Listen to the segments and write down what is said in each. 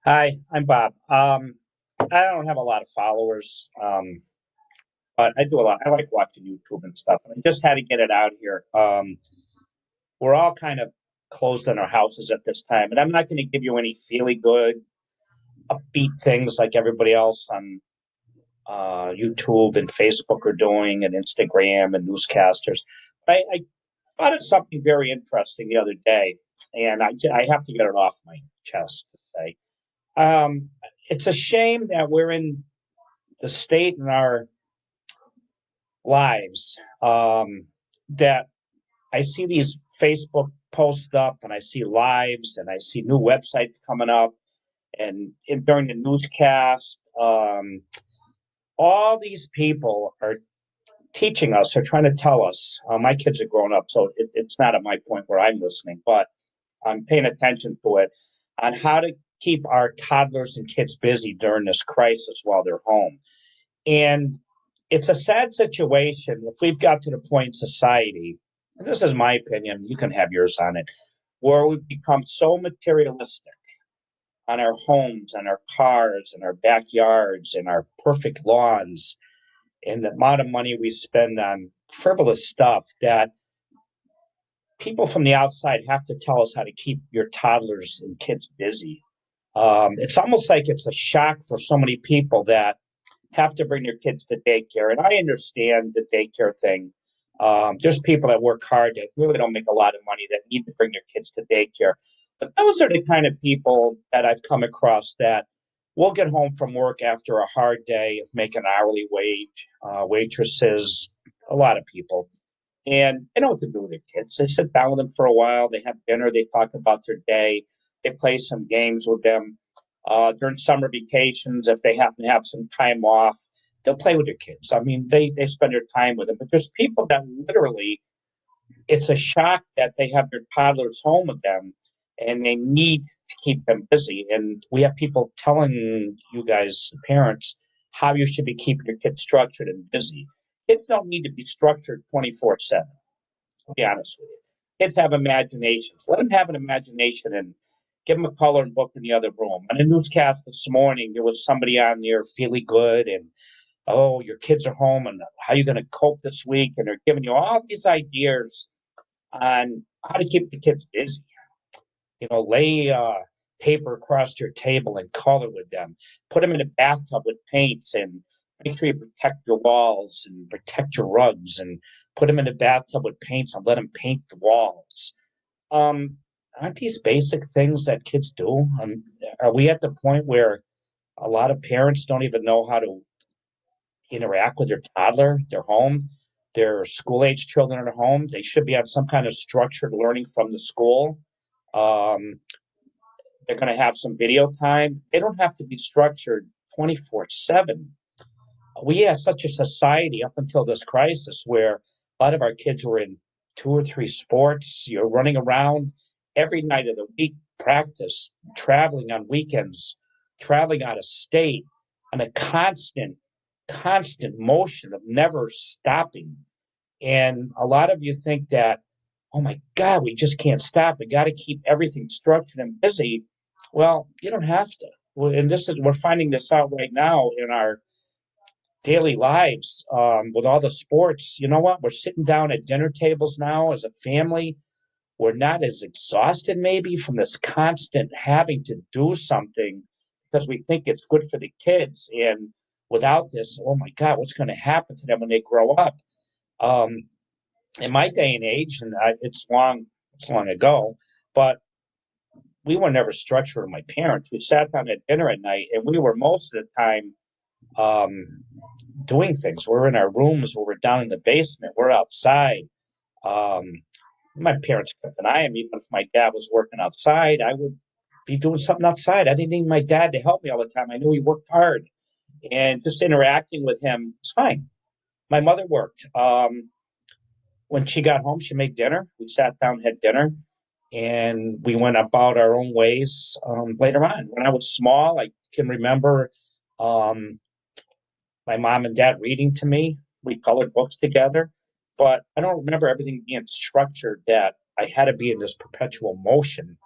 Hi, I'm Bob. I don't have a lot of followers, but I do a lot. I like watching YouTube and stuff, and I just had to get it out here. We're all kind of closed in our houses at this time, and I'm not going to give you any feely good, upbeat things like everybody else on YouTube and Facebook are doing, and Instagram and newscasters. I thought of something very interesting the other day, and I have to get it off my chest to say. Um, it's a shame that we're in the state in our lives that I see these Facebook posts up and I see lives and I see new websites coming up and during the newscast, all these people are teaching us or trying to tell us. My kids are grown up, so it's not at my point where I'm listening, but I'm paying attention to it on how to keep our toddlers and kids busy during this crisis while they're home. And it's a sad situation if we've got to the point in society, and this is my opinion, you can have yours on it, where we've become so materialistic on our homes and our cars and our backyards and our perfect lawns and the amount of money we spend on frivolous stuff that people from the outside have to tell us how to keep your toddlers and kids busy. It's almost like it's a shock for so many people that have to bring their kids to daycare. And I understand the daycare thing. There's people that work hard that really don't make a lot of money that need to bring their kids to daycare. But those are the kind of people that I've come across that will get home from work after a hard day of making hourly wage, waitresses, a lot of people. And they know what to do with their kids. They sit down with them for a while. They have dinner. They talk about their day. They play some games with them. During summer vacations, if they happen to have some time off, they'll play with their kids. I mean, they spend their time with them. But there's people that literally, it's a shock that they have their toddlers home with them and they need to keep them busy. And we have people telling you guys, parents, how you should be keeping your kids structured and busy. Kids don't need to be structured 24/7. I'll be honest with you. Kids have imaginations. Let them have an imagination and give them a coloring book in the other room. On a newscast this morning, there was somebody on there feeling good and, oh, your kids are home and how are you going to cope this week? And they're giving you all these ideas on how to keep the kids busy. Lay paper across your table and color with them. Put them in a bathtub with paints and make sure you protect your walls and protect your rugs and put them in a bathtub with paints and let them paint the walls. Um, aren't these basic things that kids do? Are we at the point where a lot of parents don't even know how to interact with their toddler, their home, their school age children at home? They should be on some kind of structured learning from the school. Um, they're going to have some video time. They don't have to be structured 24/7. We have such a society up until this crisis where a lot of our kids were in two or three sports. You're running around every night of the week, practice, traveling on weekends, traveling out of state, on a constant motion of never stopping. And a lot of you think that, oh my God, we just can't stop. We got to keep everything structured and busy. Well, you don't have to. And we're finding this out right now in our daily lives with all the sports. You know what? We're sitting down at dinner tables now as a family. We're not as exhausted maybe from this constant having to do something because we think it's good for the kids. And without this, oh my God, what's going to happen to them when they grow up? Um, in my day and age, and it's long ago, but we were never structured with my parents. We sat down at dinner at night, and we were most of the time um, doing things. We're in our rooms, we're down in the basement, we're outside. Um, my parents kept an eye on me, but if my dad was working outside, I would be doing something outside. I didn't need my dad to help me all the time. I knew he worked hard, and just interacting with him was fine. My mother worked. When she got home, she made dinner. We sat down, had dinner, and we went about our own ways later on. When I was small, I can remember um, my mom and dad reading to me. We colored books together, but I don't remember everything being structured that I had to be in this perpetual motion.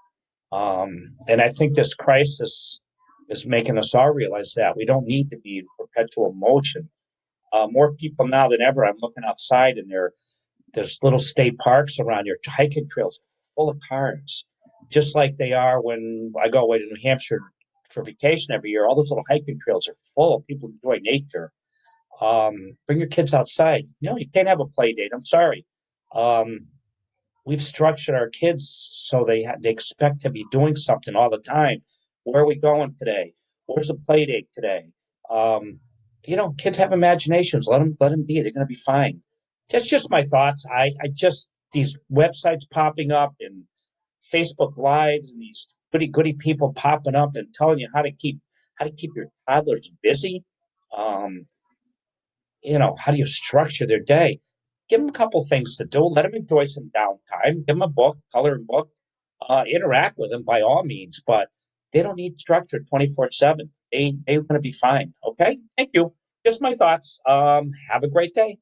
And I think this crisis is making us all realize that we don't need to be in perpetual motion. More people now than ever. I'm looking outside, and there's little state parks around here, hiking trails full of cars, just like they are when I go away to New Hampshire for vacation every year. All those little hiking trails are full of people who enjoy nature. Bring your kids outside. You can't have a play date. I'm sorry. Um, we've structured our kids so they expect to be doing something all the time. Where are we going today? Where's the play date today? Um, kids have imaginations. Let them be. They're going to be fine. That's just my thoughts. I just these websites popping up and Facebook lives and these goody people popping up and telling you how to keep your toddlers busy. Um, how do you structure their day? Give them a couple things to do. Let them enjoy some downtime. Give them a book, coloring book. Interact with them by all means, but they don't need structure 24/7. They're going to be fine. Okay, thank you. Just my thoughts. Have a great day.